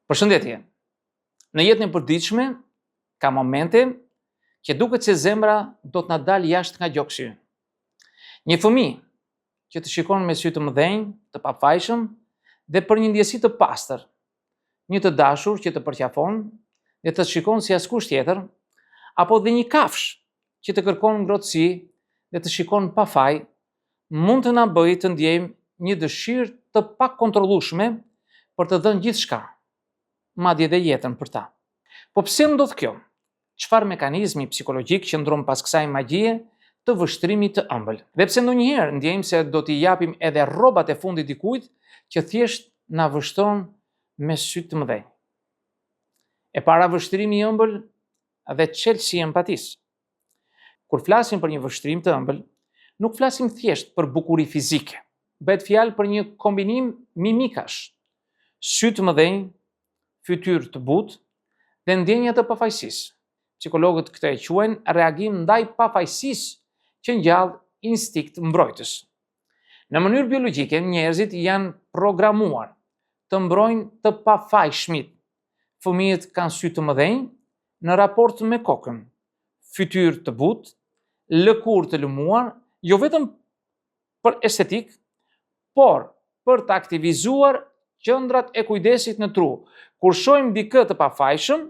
Përshëndetje. Në jetën e përditshme ka momente që duket se zemra do të na dalë jashtë nga gjokshi. Një fëmijë që të shikon me sy të mëdhenj, të pafajshëm dhe për një ndjesi të pastër, një të dashur që të përqafon dhe të shikon si askush tjetër, apo dhe një kafsh që të kërkon ngrohtësi dhe të shikon pa faj, mund të na bëjë të ndjejmë një dëshirë të pakontrollueshme për të dhënë gjithçka, madje dhe jetën për ta. Po pse ndodh kjo? Çfarë mekanizmi psikologjik qëndron pas kësaj magjie të vështrimit të ëmbël? Dhe pse ndonjëherë ndjejmë se do t'i japim edhe rrobat e fundit dikujt që thjesht na vështron me sy të mëdhenj? E para, vështrimi i ëmbël dhe çelësi e empatisë. Kur flasim për një vështrim të ëmbël, nuk flasim thjesht për bukuri fizike. Bëhet fjalë për një kombinim mimikash, sy të mëdhenj, fytyrë të butë dhe ndjenja të pafajësisë. Psikologët këtë e quajnë reagim ndaj pafajësisë që ngjall instinkt mbrojtës. Në mënyrë biologjike, njerëzit janë programuar të mbrojnë të pafajshmit. Fëmijët kanë sy të mëdhenj në raport me kokën, fytyrë të butë, lëkurë të lëmuar, jo vetëm për estetik, por për të aktivizuar qendrat e kujdesit në tru. Kur shohim dikë të pafajshëm,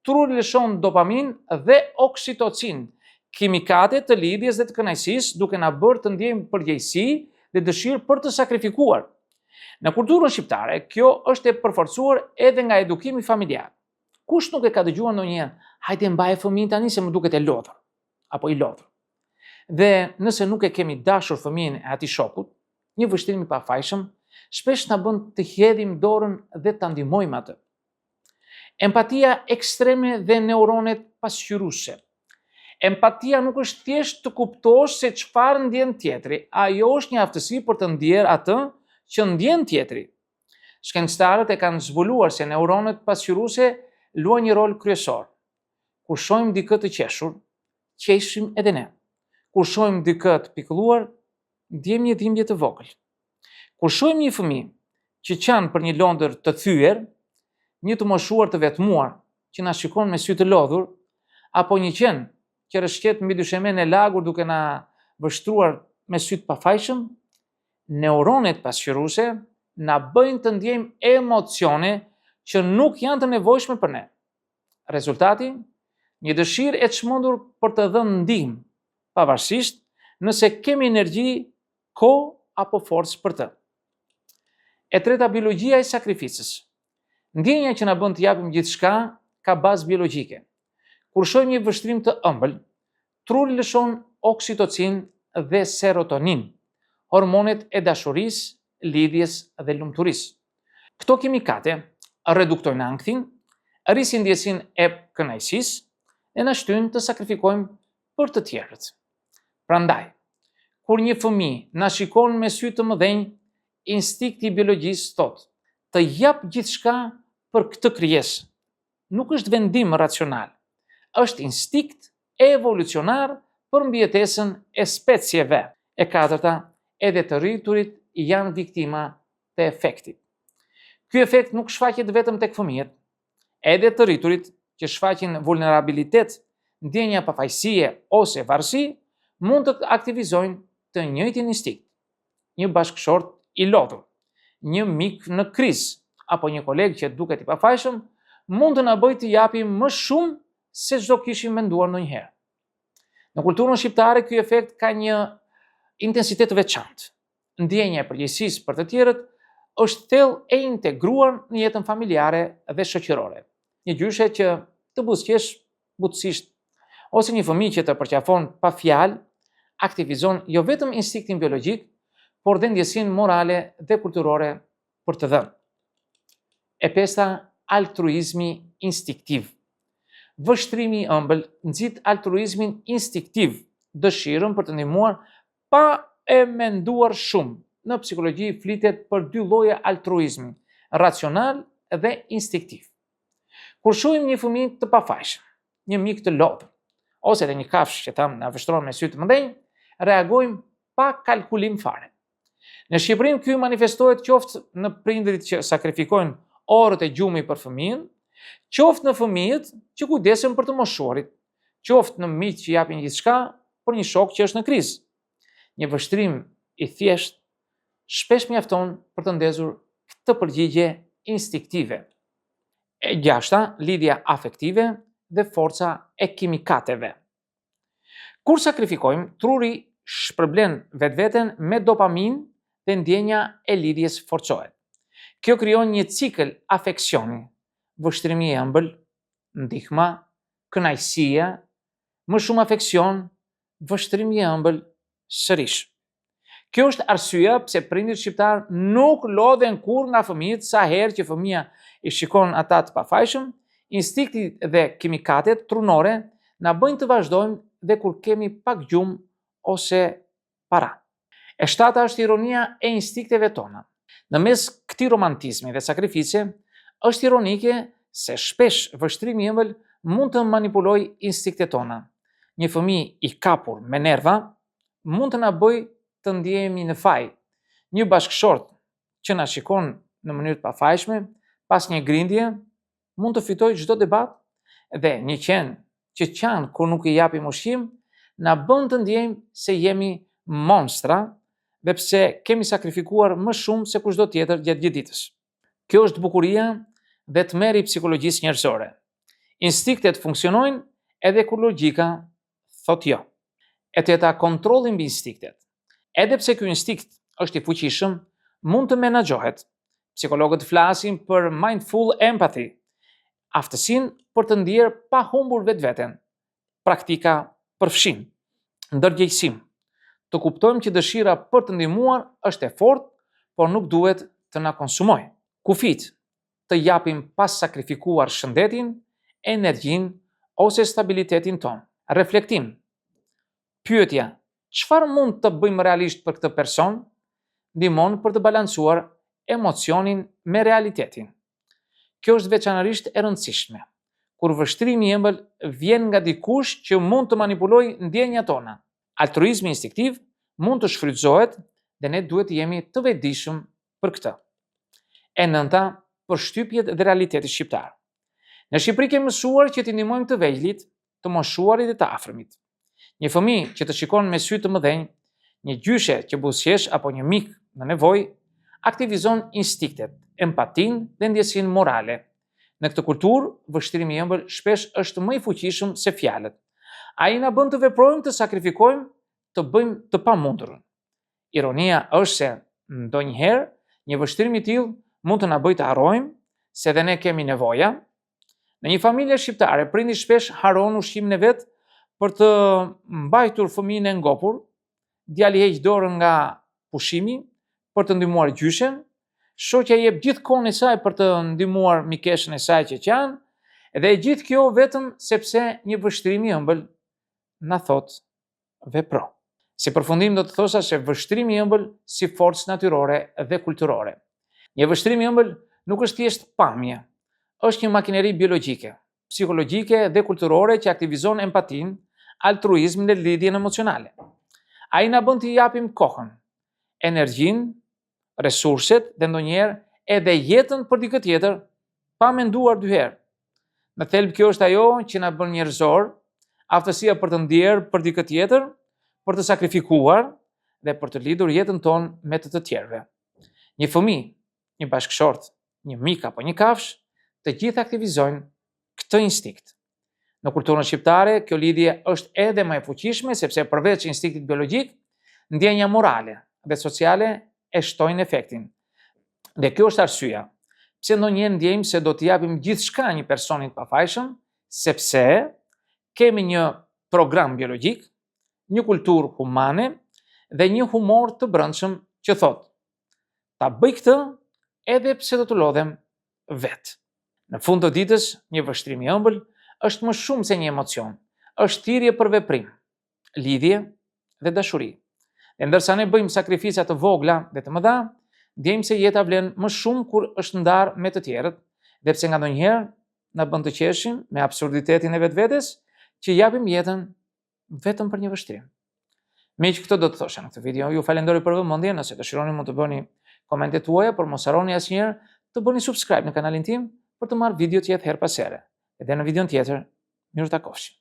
truri lëshon dopamin dhe oksitocin, kimikate të lidhjes dhe të kënaqësisë, duke na bërë të ndjejmë përgjegjësi dhe dëshirë për të sakrifikuar. Në kulturën shqiptare, kjo është e përforcuar edhe nga edukimi familjar. Kush nuk e ka dëgjuar ndonjëherë, hajde mbaje fëmijën tani se më duket e lodhur, apo i lodhur. Dhe nëse nuk e kemi dashur fëmijën e atij shokut, një vështrim i pafajshëm shpesh na bën të hedhim dorën dhe ta ndihmojmë atë. Empatia ekstreme dhe neuronet pasqyruese. Empatia nuk është thjesht të kuptosh se çfarë ndjen tjetri, ajo është një aftësi për të ndjer atë që ndjen tjetri. Shkencëtarët e kanë zbuluar se neuronet pasqyruese luajnë një rol kryesor. Kur shohim dikë të qeshur, qeshim edhe ne. Kur shohim dikë të pikëlluar, ndjejmë një dhimbje të vogël. Kur shohim një fëmijë që qan për një londër të thyer, një të moshuar të vetmuar që na shikon me sy të lodhur, apo një qen që rrëshqet mbi dyshemen e lagur duke na vështruar me sy të pafajshëm, neuronet pasqyruese na bëjnë të ndjejmë emocione që nuk janë të nevojshme për ne. Rezultati, një dëshirë e çmendur për të dhënë ndihmë, pavarësisht nëse kemi energji, kohë apo forcë për të. E treta, biologjia e sakrificës. Ndjenja që na bën të japim gjithçka ka bazë biologjike. Kur shohim një vështrim të ëmbël, truri lëshon oksitocin dhe serotonin, hormonet e dashurisë, lidhjes dhe lumturisë. Këto kimikate reduktojnë anktin, rrisin ndjesinë e kënaqësisë dhe na shtyn të sakrifikojmë për të tjerët. Prandaj, kur një fëmijë na shikon me sy të mëdhenj, instinkti i biologjisë thotë të jap gjithçka për këtë krijesë. Nuk është vendim racional, është instinkt evolucionar për mbijetesën e specieve. E katërta, edhe të rriturit janë viktima të efektit. Ky efekt nuk shfaqet vetëm tek fëmijët, edhe të rriturit që shfaqin vulnerabilitet, ndjenja pafajësie ose varësi, mund të aktivizojnë të njëjtin instinkt. Një bashkëshort i lodhur, një mik në krizë, apo një koleg që duket i pafajshëm, mund të na bëjë të japim më shumë se çdo kishim menduar ndonjëherë. Në kulturën shqiptare, ky efekt ka një intensitet të veçantë. Ndjenja e përgjegjësisë për të tjerët është thellë e integruar në jetën familjare dhe shoqërore. Një gjyshe që të buzëqesh butësisht, ose një fëmijë që të përqafon pa fjalë, aktivizon jo vetëm instinktin biologjik, por dhe ndjesinë morale dhe kulturore për të dhënë. E pesta, altruizmi instinktiv. Vështrimi i ëmbël nxit altruizmin instinktiv, dëshirën për të ndihmuar pa e menduar shumë. Në psikologji flitet për dy lloje altruizmi, racional dhe instinktiv. Kur shohim një fëmijë të pafajshëm, një mik të lodhur, ose edhe një kafshë që tham na vështron me sy të mëdhenj, reagojmë pa kalkulim fare. Në Shqipërinë ky manifestohet qoftë në prindërit që sakrifikojnë orët e gjumi për fëmijën, qoftë në fëmijët që kujdesen për të moshuarit, qoftë në miq që japin gjithçka për një shok që është në krizë. Një vështrim i thjesht shpesh mjafton për të ndezur këtë përgjigje instiktive. E gjashta, lidhja afektive dhe forca e kimikateve. Kur sakrifikojmë, truri shpërblen vetveten me dopamin dhe ndjenja e lidhjes forcohet. Kjo krijon një cikël afeksioni, vështrimi i ëmbël, ndihma, kënaqësia, më shumë afeksion, vështrimi i ëmbël, sërish. Kjo është arsyeja pse prindërit shqiptar nuk lodhen kurrë nga fëmijët sa herë që fëmia i shikon ata të pafajshëm, instinkti dhe kimikatet trunore na bëjnë të vazhdojmë dhe kur kemi pak gjumë ose para. E shtata është ironia e instinkteve tona. Në mes këtij romantizmi dhe sakrifice, është ironike se shpesh vështrimi i ëmbël mund të manipulojë instinktet tona. Një fëmijë i kapur me nerva mund të na bëjë të ndjehemi në faj. Një bashkëshort që na shikon në mënyrë të pafajshme pas një grindje mund të fitojë çdo debat dhe një qen që qan kur nuk i japim ushqim na bën të ndjejmë se jemi monstra dhe pse kemi sakrifikuar më shumë se kushdo tjetër gjatë gjithë ditës. Kjo është bukuria dhe tmerri i psikologjisë njerëzore. Instinktet funksionojnë edhe kur logjika thotë jo. E teta, kontrolli mbi instinktet. Edhe pse ky instinkt është i fuqishëm, mund të menaxhohet. Psikologët flasin për mindful empathy, aftësinë për të ndier pa humbur vetveten. Praktika përfshin ndërgjegjësim. Të kuptojmë që dëshira për të ndihmuar është e fortë, por nuk duhet të na konsumojë. Kufit, të japim pas sakrifikuar shëndetin, energjinë ose stabilitetin ton. Reflektim. Pyetja, çfarë mund të bëjmë realisht për këtë person, ndihmon për të balancuar emocionin me realitetin. Kjo është veçanërisht e rëndësishme, kur vështrimi i ëmbël vjen nga dikush që mund të manipulojë ndjenjat tona. Altruizmi instinktiv mund të shfrytëzohet dhe ne duhet të jemi të vetëdijshëm për këtë. E nënta, përshtypjet dhe realiteti shqiptar. Në Shqipëri kemi mësuar që t'i ndihmojmë të vegjëlit, të moshuarit dhe të afërmit. Një fëmijë që të shikon me sy të mëdhenj, një gjyshe që buzëqesh apo një mik në nevojë, aktivizon instinktet, empatinë dhe ndjesinë morale. Në këtë kulturë, vështrimi i ëmbël shpesh është më i fuqishëm se fjalët. Ai na bën të veprojmë, të sakrifikojmë, të bëjmë të pamundurën. Ironia është se ndonjëherë një vështrim i tillë mund të na bëjë të harrojmë se edhe ne kemi nevoja. Në një familje shqiptare, prindi shpesh haron ushqimin e vet për të mbajtur fëmijën e ngopur, djali heq dorën nga pushimi për të ndihmuar gjyshen, shoqja jep gjithë kohën e saj për të ndihmuar mikeshën e saj që qan, dhe gjithë kjo vetëm sepse një vështrim i ëmbël na thot vepro. Si përfundim do të thosha se vështrimi i ëmbël si forcë natyrore dhe kulturore. Një vështrim i ëmbël nuk është thjesht pamje, është një makineri biologjike, psikologjike dhe kulturore që aktivizon empatinë, altruizmin dhe lidhjen emocionale. Ai na bën të japim kohën, energjinë, resurset dhe ndonjëherë edhe jetën për dikë tjetër pa menduar dy herë. Në thelb kjo është ajo që na bën njerëzor, aftësia për të ndier për dikë tjetër, për të sakrifikuar dhe për të lidhur jetën tonë me të tjerëve. Një fëmijë, një bashkëshort, një mik apo një kafsh, të gjithë aktivizojnë këtë instinkt. Në kulturën shqiptare, kjo lidhje është edhe më e fuqishme sepse përveç instinktit biologjik, ndjenja morale dhe sociale e shtojnë efektin. Dhe kjo është arsyeja pse ndonjëherë ndjejmë se do t'i japim gjithçka një personit pafajshëm, sepse kemi një program biologjik, një kulturë humane dhe një humor të brendshëm që thotë: ta bëj këtë edhe pse do të lodhem vetë. Në fund të ditës, një vështrim i ëmbël është më shumë se një emocion, është thirrje për veprim, lidhje dhe dashuri. Dhe ndërsa ne bëjmë sakrifica të vogla dhe të mëdha, ndjejmë se jeta vlen më shumë kur është ndarë me të tjerët, dhe pse nga ndonjëherë na bën të qeshim me absurditetin e vetvetes që japim jetën vetëm për një vështrim. Miq, këtë do të thosha në këtë video. Ju falenderoj për vëmendjen. Nëse dëshironi mund të bëni komentet tuaja, por mos harroni asnjëherë të bëni subscribe në kanalin tim për të marrë video tjetër her pas here. Edhe në videon tjetër, mirë takofshi.